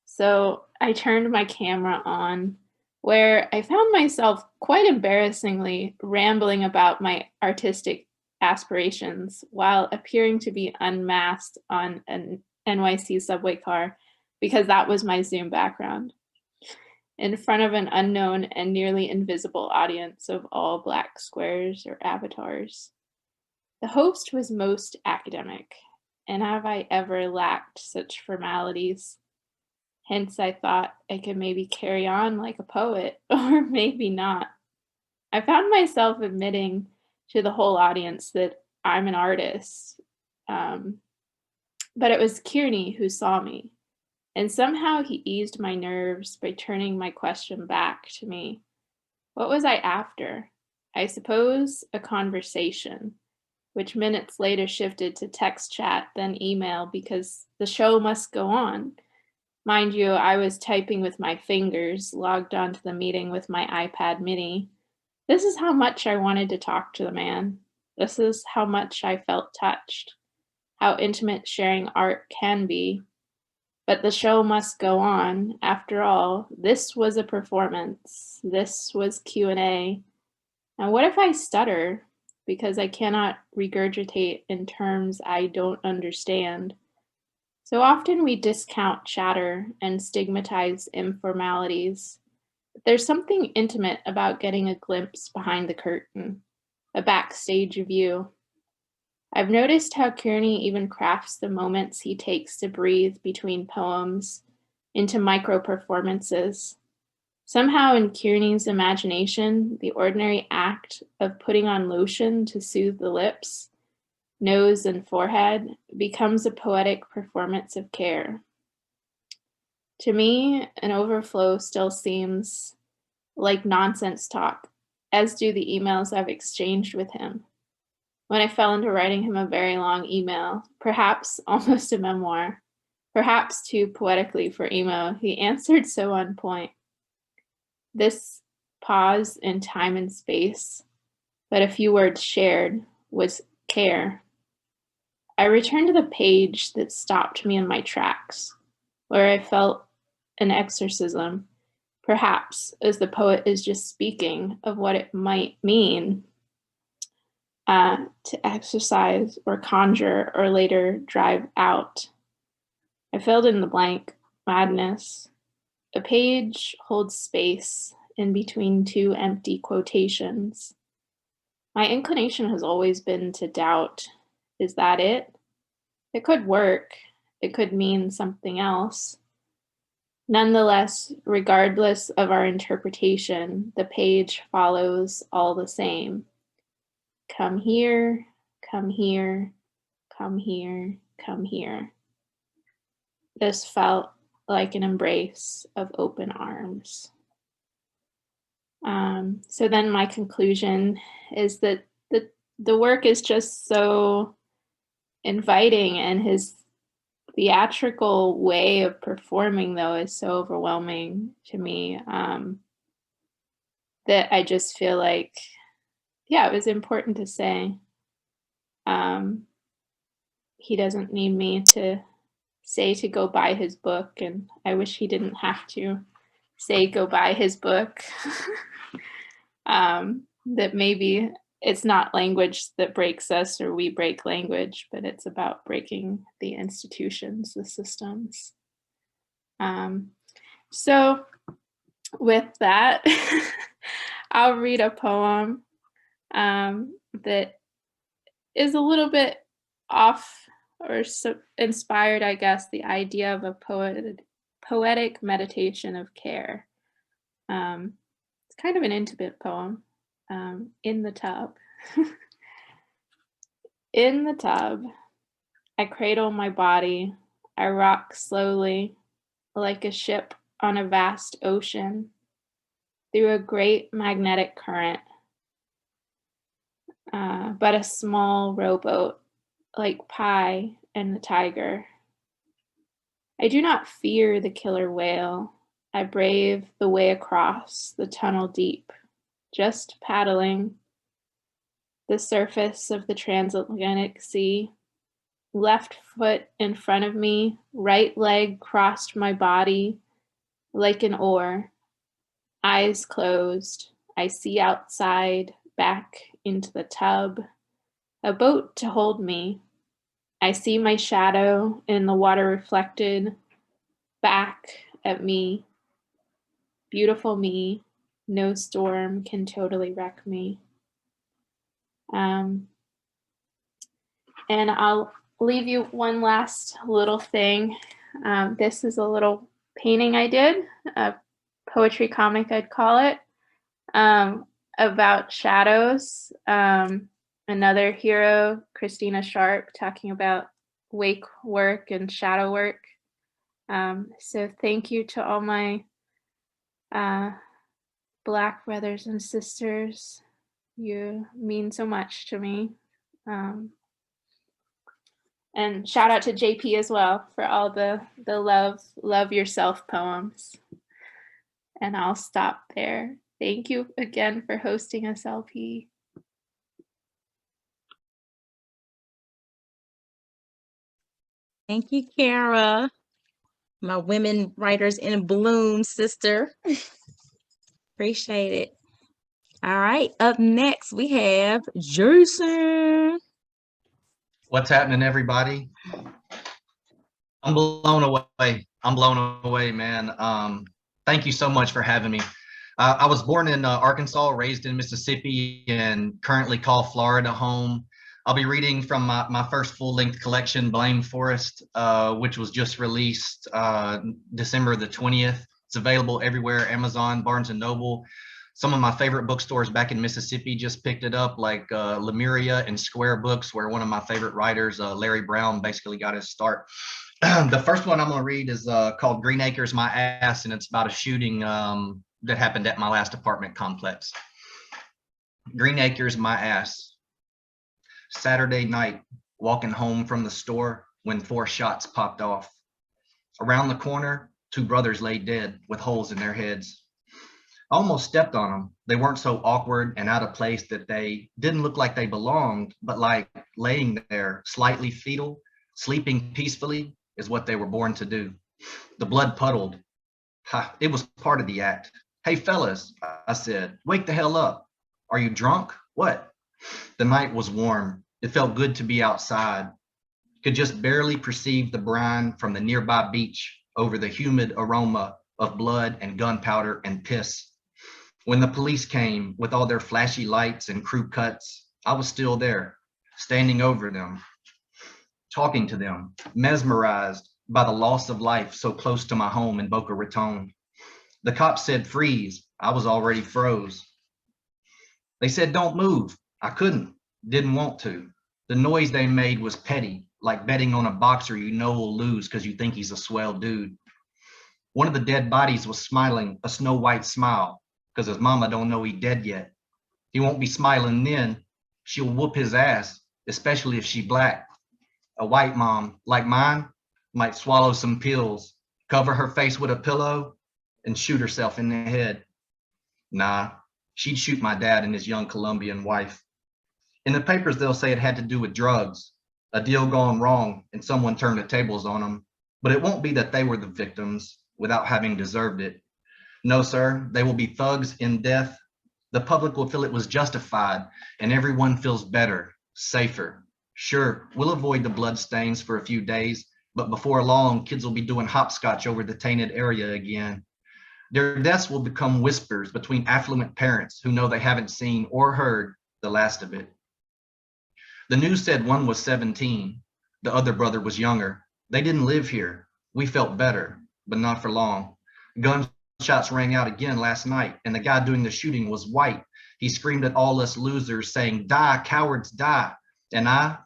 So I turned my camera on, where I found myself quite embarrassingly rambling about my artistic aspirations while appearing to be unmasked on an NYC subway car, because that was my Zoom background, in front of an unknown and nearly invisible audience of all Black squares or avatars. The host was most academic, and have I ever lacked such formalities? Hence, I thought I could maybe carry on like a poet, or maybe not. I found myself admitting to the whole audience that I'm an artist, but it was Kearney who saw me. And somehow he eased my nerves by turning my question back to me. What was I after? I suppose a conversation, which minutes later shifted to text chat, then email, because the show must go on. Mind you, I was typing with my fingers, logged onto the meeting with my iPad mini. This is how much I wanted to talk to the man. This is how much I felt touched, how intimate sharing art can be. But the show must go on. After all, this was a performance. This was Q&A. And what if I stutter because I cannot regurgitate in terms I don't understand? So often we discount chatter and stigmatize informalities. But there's something intimate about getting a glimpse behind the curtain, a backstage view. I've noticed how Kearney even crafts the moments he takes to breathe between poems into micro-performances. Somehow in Kearney's imagination, the ordinary act of putting on lotion to soothe the lips, nose, and forehead becomes a poetic performance of care. To me, an overflow still seems like nonsense talk, as do the emails I've exchanged with him. When I fell into writing him a very long email, perhaps almost a memoir, perhaps too poetically for emo, he answered so on point. This pause in time and space, but a few words shared, was care. I returned to the page that stopped me in my tracks, where I felt an exorcism, perhaps as the poet is just speaking of what it might mean to exercise or conjure or later drive out. I filled in the blank. Madness. A page holds space in between two empty quotations. My inclination has always been to doubt, is that it? It could work. It could mean something else. Nonetheless, regardless of our interpretation, the page follows all the same. Come here, come here, come here, come here. This felt like an embrace of open arms. So then my conclusion is that the work is just so inviting, and his theatrical way of performing, though, is so overwhelming to me, that I just feel like, yeah, it was important to say. He doesn't need me to say to go buy his book, and I wish he didn't have to say go buy his book. That maybe it's not language that breaks us or we break language, but it's about breaking the institutions, the systems. So with that, I'll read a poem that is a little bit off or so inspired, I guess, the idea of a poetic meditation of care. It's kind of an intimate poem. In the tub. In the tub, I cradle my body. I rock slowly, like a ship on a vast ocean, through a great magnetic current. But a small rowboat, like Pi and the tiger. I do not fear the killer whale. I brave the way across the tunnel deep. Just paddling the surface of the transatlantic sea, left foot in front of me, right leg crossed my body like an oar, eyes closed. I see outside, back into the tub, a boat to hold me. I see my shadow in the water reflected back at me, beautiful me. No storm can totally wreck me. And I'll leave you one last little thing. This is a little painting I did, a poetry comic I'd call it, about shadows. Another hero, Christina Sharp, talking about wake work and shadow work. So thank you to all my Black brothers and sisters. You mean so much to me. And shout out to JP as well for all the love yourself poems. And I'll stop there. Thank you again for hosting us, LP. Thank you, Kara, my women writers in bloom sister. Appreciate it. All right, up next we have Jason. What's happening, everybody? I'm blown away. I'm blown away, man. Thank you so much for having me. I was born in Arkansas, raised in Mississippi, and currently call Florida home. I'll be reading from my first full-length collection, Blame Forest, which was just released December the 20th. It's available everywhere, Amazon, Barnes & Noble. Some of my favorite bookstores back in Mississippi just picked it up, like Lemuria and Square Books, where one of my favorite writers, Larry Brown, basically got his start. The first one I'm going to read is called Green Acres, My Ass, and it's about a shooting that happened at my last apartment complex. Green Acres, My Ass. Saturday night, walking home from the store when 4 shots popped off. Around the corner, 2 brothers lay dead with holes in their heads. I almost stepped on them. They weren't so awkward and out of place that they didn't look like they belonged, but like laying there, slightly fetal, sleeping peacefully is what they were born to do. The blood puddled. Ha, it was part of the act. Hey, fellas, I said, wake the hell up. Are you drunk? What? The night was warm. It felt good to be outside. could just barely perceive the brine from the nearby beach over the humid aroma of blood and gunpowder and piss. When the police came with all their flashy lights and crew cuts, I was still there, standing over them, talking to them, mesmerized by the loss of life so close to my home in Boca Raton. The cops said freeze. I was already froze. They said don't move. I couldn't, didn't want to. The noise they made was petty, like betting on a boxer you know will lose because you think he's a swell dude. One of the dead bodies was smiling a snow white smile because his mama don't know he dead yet. He won't be smiling then. She'll whoop his ass, especially if she black. A white mom like mine might swallow some pills, cover her face with a pillow, and shoot herself in the head. Nah, she'd shoot my dad and his young Colombian wife. In the papers, they'll say it had to do with drugs, a deal gone wrong, and someone turned the tables on them. But it won't be that they were the victims without having deserved it. No, sir, they will be thugs in death. The public will feel it was justified, and everyone feels better, safer. Sure, we'll avoid the blood stains for a few days, but before long, kids will be doing hopscotch over the tainted area again. Their deaths will become whispers between affluent parents who know they haven't seen or heard the last of it. The news said one was 17. The other brother was younger. They didn't live here. We felt better, but not for long. Gunshots rang out again last night, and the guy doing the shooting was white. He screamed at all us losers, saying, "Die, cowards, die." And I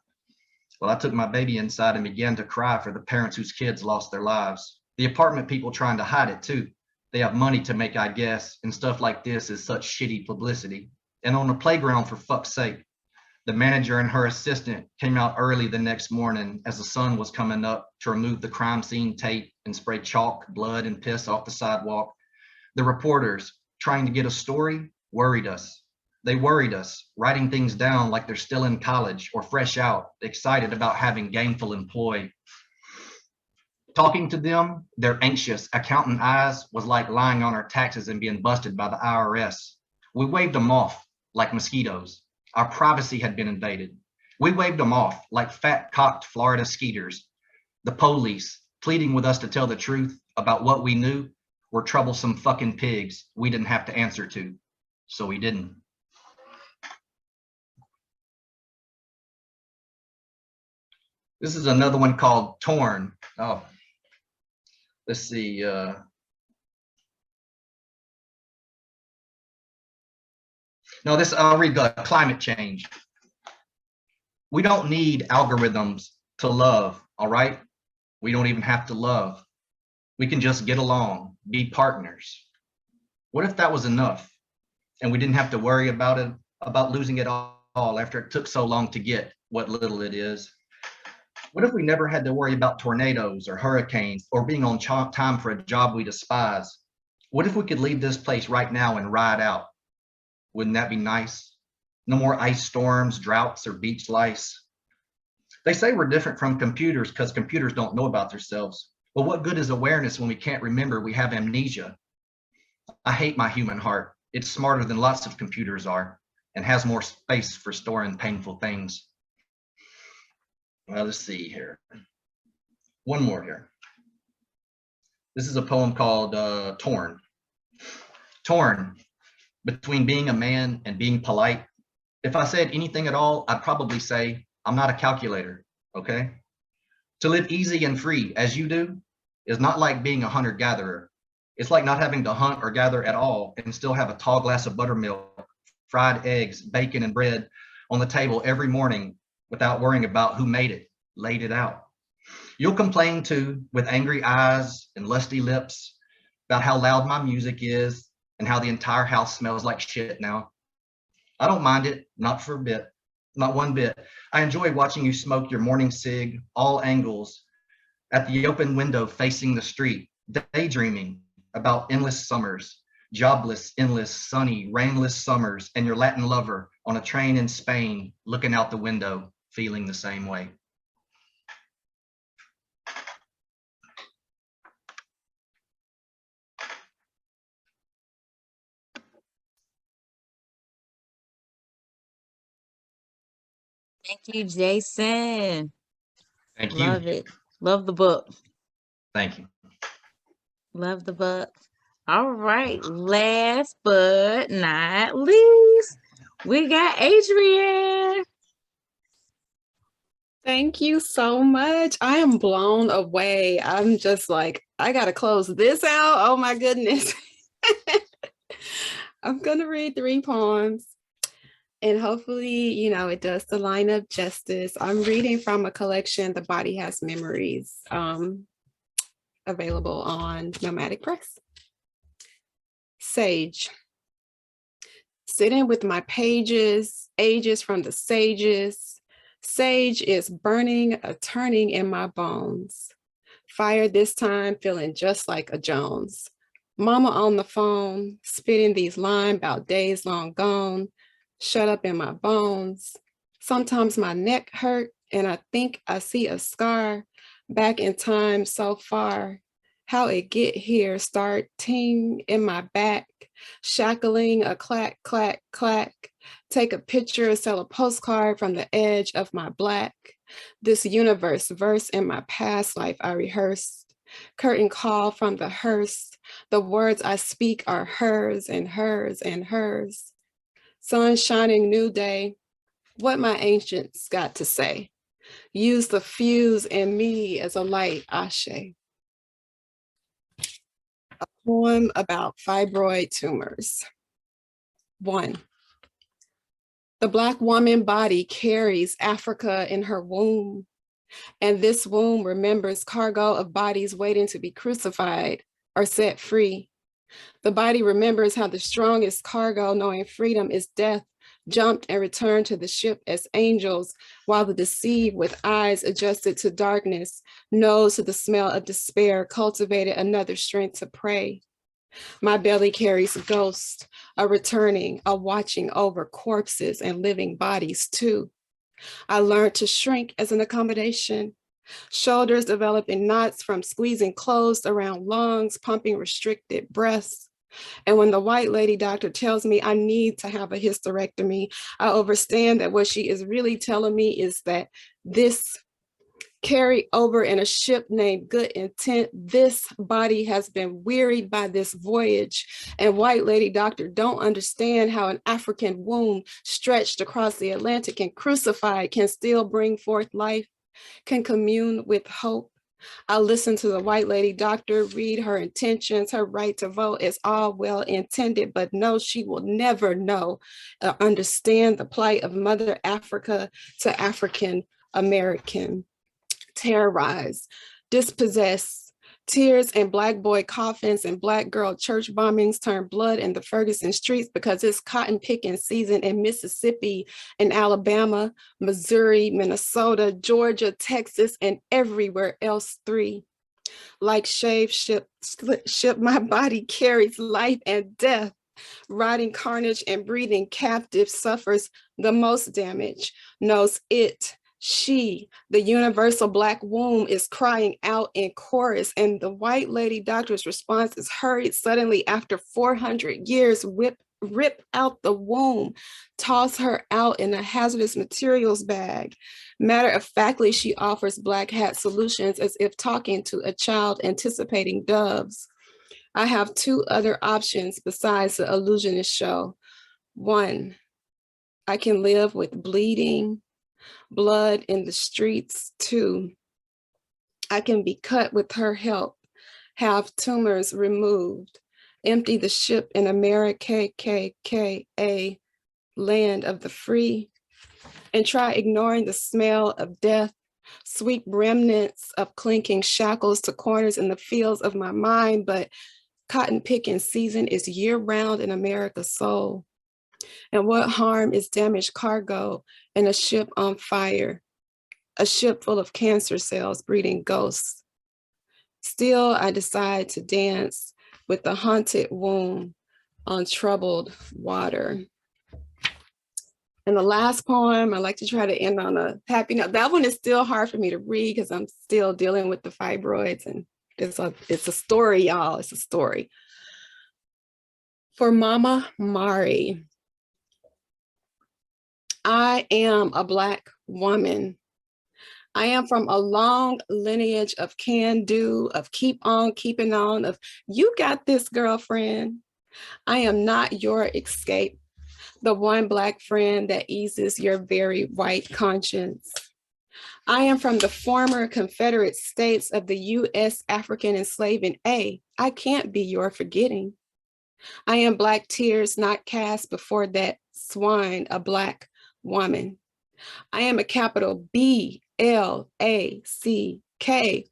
took my baby inside and began to cry for the parents whose kids lost their lives. The apartment people trying to hide it too. They have money to make, I guess, and stuff like this is such shitty publicity. And on the playground, for fuck's sake, the manager and her assistant came out early the next morning as the sun was coming up to remove the crime scene tape and spray chalk, blood, and piss off the sidewalk. The reporters, trying to get a story, worried us. They worried us, writing things down like they're still in college or fresh out, excited about having gainful employ. Talking to them, their anxious accountant eyes was like lying on our taxes and being busted by the IRS. We waved them off like mosquitoes. Our privacy had been invaded. We waved them off like fat-cocked Florida skeeters. The police, pleading with us to tell the truth about what we knew, were troublesome fucking pigs we didn't have to answer to. So we didn't. This is another one called Torn. Oh, let's see. No, I'll read the climate change. We don't need algorithms to love, all right? We don't even have to love. We can just get along, be partners. What if that was enough and we didn't have to worry about losing it all after it took so long to get what little it is? What if we never had to worry about tornadoes or hurricanes or being on time for a job we despise? What if we could leave this place right now and ride out? Wouldn't that be nice? No more ice storms, droughts, or beach lice. They say we're different from computers because computers don't know about themselves. But what good is awareness when we can't remember we have amnesia? I hate my human heart. It's smarter than lots of computers are and has more space for storing painful things. Well, let's see here. One more here. This is a poem called Torn. Torn between being a man and being polite. If I said anything at all, I'd probably say I'm not a calculator, okay? To live easy and free as you do is not like being a hunter-gatherer. It's like not having to hunt or gather at all and still have a tall glass of buttermilk, fried eggs, bacon, and bread on the table every morning without worrying about who made it, laid it out. You'll complain too, with angry eyes and lusty lips, about how loud my music is and how the entire house smells like shit now. I don't mind it, not for a bit, not one bit. I enjoy watching you smoke your morning cig, all angles, at the open window facing the street, daydreaming about endless summers, jobless, endless, sunny, rainless summers, and your Latin lover on a train in Spain, looking out the window, feeling the same way. Thank you, Jason. Thank you. Love it. Love the book. Thank you. Love the book. All right. Last but not least, we got Adrienne. Thank you so much. I am blown away. I'm just like, I got to close this out. Oh my goodness. I'm going to read 3 poems and hopefully, you know, it does the line of justice. I'm reading from a collection, The Body Has Memories, available on Nomadic Press. Sage. Sitting with my pages, ages from the sages. Sage is burning, a turning in my bones. Fire this time, feeling just like a Jones. Mama on the phone, spitting these lines about days long gone. Shut up in my bones. Sometimes my neck hurt and I think I see a scar back in time so far. How it get here, starting in my back, shackling a clack, clack, clack. Take a picture, sell a postcard from the edge of my black. This universe, verse in my past life I rehearsed. Curtain call from the hearse. The words I speak are hers and hers and hers. Sun shining new day. What my ancients got to say. Use the fuse in me as a light, ashe. A poem about fibroid tumors. 1. The Black woman body carries Africa in her womb, and this womb remembers cargo of bodies waiting to be crucified or set free. The body remembers how the strongest cargo, knowing freedom is death, jumped and returned to the ship as angels, while the deceived with eyes adjusted to darkness, nose to the smell of despair, cultivated another strength to pray. My belly carries ghosts, a returning, a watching over corpses and living bodies too. I learned to shrink as an accommodation. Shoulders develop in knots from squeezing closed around lungs, pumping restricted breaths. And when the white lady doctor tells me I need to have a hysterectomy, I understand that what she is really telling me is that this carried over in a ship named Good Intent, this body has been wearied by this voyage. And white lady doctor don't understand how an African womb stretched across the Atlantic and crucified can still bring forth life, can commune with hope. I listen to the white lady doctor read her intentions. Her right to vote is all well intended, but no, she will never know or understand the plight of Mother Africa to African American. Terrorize, dispossess, tears and Black boy coffins and Black girl church bombings turn blood in the Ferguson streets because it's cotton picking season in Mississippi and Alabama, Missouri, Minnesota, Georgia, Texas, and everywhere else. 3. Like shave ship, my body carries life and death. Rotting carnage and breathing captive suffers the most damage, knows it. She, the universal Black womb, is crying out in chorus, and the white lady doctor's response is hurried suddenly after 400 years, rip out the womb, toss her out in a hazardous materials bag. Matter of factly, she offers Black hat solutions as if talking to a child anticipating doves. I have 2 other options besides the illusionist show. 1, I can live with bleeding, blood in the streets. 2, I can be cut with her help, have tumors removed, empty the ship in America, KKK, land of the free, and try ignoring the smell of death, sweep remnants of clinking shackles to corners in the fields of my mind, but cotton picking season is year round in America's soul. And what harm is damaged cargo in a ship on fire, a ship full of cancer cells breeding ghosts? Still, I decide to dance with the haunted womb on troubled water. And the last poem, I like to try to end on a happy note. That one is still hard for me to read because I'm still dealing with the fibroids, and it's a story, y'all. It's a story. For Mama Mari. I am a Black woman. I am from a long lineage of can do, of keep on keeping on, of you got this, girlfriend. I am not your escape, the one Black friend that eases your very white conscience. I am from the former Confederate States of the U.S. African enslaving. I can't be your forgetting. I am Black tears not cast before that swine, a Black woman. I am a capital B-L-A-C-K,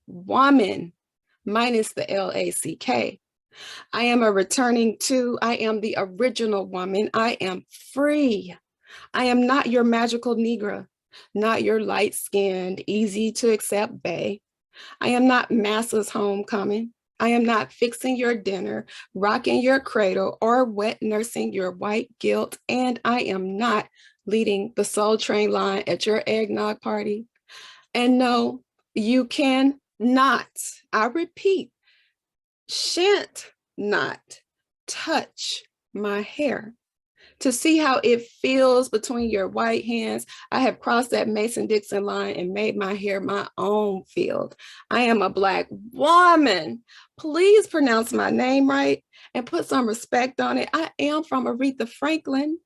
woman, minus the L-A-C-K. I am a returning to, I am the original woman. I am free. I am not your magical Negra, not your light-skinned, easy to accept bae. I am not massa's homecoming. I am not fixing your dinner, rocking your cradle, or wet nursing your white guilt. And I am not leading the Soul Train line at your eggnog party. And no, you can not, I repeat, shan't not touch my hair. To see how it feels between your white hands, I have crossed that Mason-Dixon line and made my hair my own field. I am a Black woman. Please pronounce my name right and put some respect on it. I am from Aretha Franklin,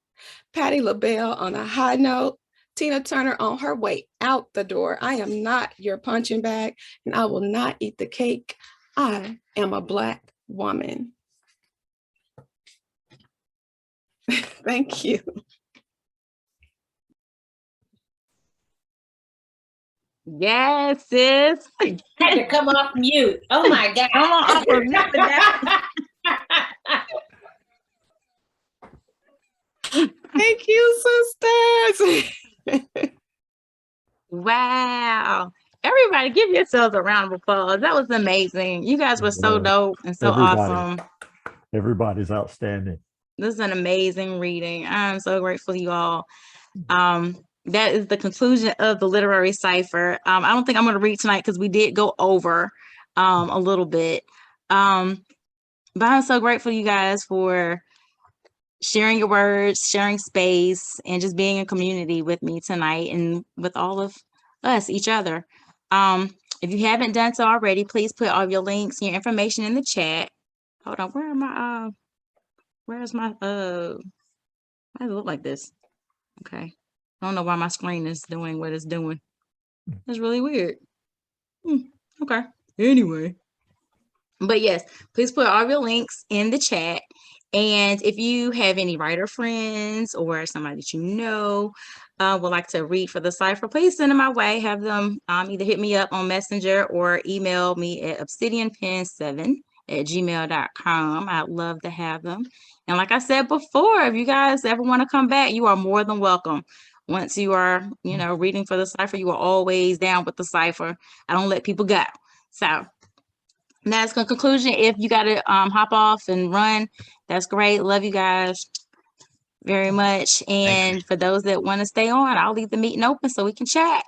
Patti LaBelle on a high note, Tina Turner on her way out the door. I am not your punching bag, and I will not eat the cake. I am a Black woman. Thank you. Yes, sis. Had to come off mute. Oh my God. Come on, off of mute with that. Thank you, sisters. Wow. Everybody give yourselves a round of applause. That was amazing. You guys were so dope and so awesome. Everybody's outstanding. This is an amazing reading. I'm so grateful to you all. That is the conclusion of the literary cipher. I don't think I'm going to read tonight because we did go over a little bit. But I'm so grateful to you guys for sharing your words, sharing space, and just being in community with me tonight and with all of us, each other. If you haven't done so already, please put all your links and your information in the chat. Hold on, where am I? Where's my, why does it look like this? Okay. I don't know why my screen is doing what it's doing. That's really weird. Okay. Anyway. But yes, please put all your links in the chat. And if you have any writer friends or somebody that you know would like to read for the cipher, please send them my way. Have them either hit me up on Messenger or email me at obsidianpen7@gmail.com. I'd love to have them. And like I said before, if you guys ever want to come back, you are more than welcome. Once you are, reading for the cipher, you are always down with the cipher. I don't let people go. So that's the conclusion. If you got to hop off and run, that's great. Love you guys very much. And for those that want to stay on, I'll leave the meeting open so we can chat.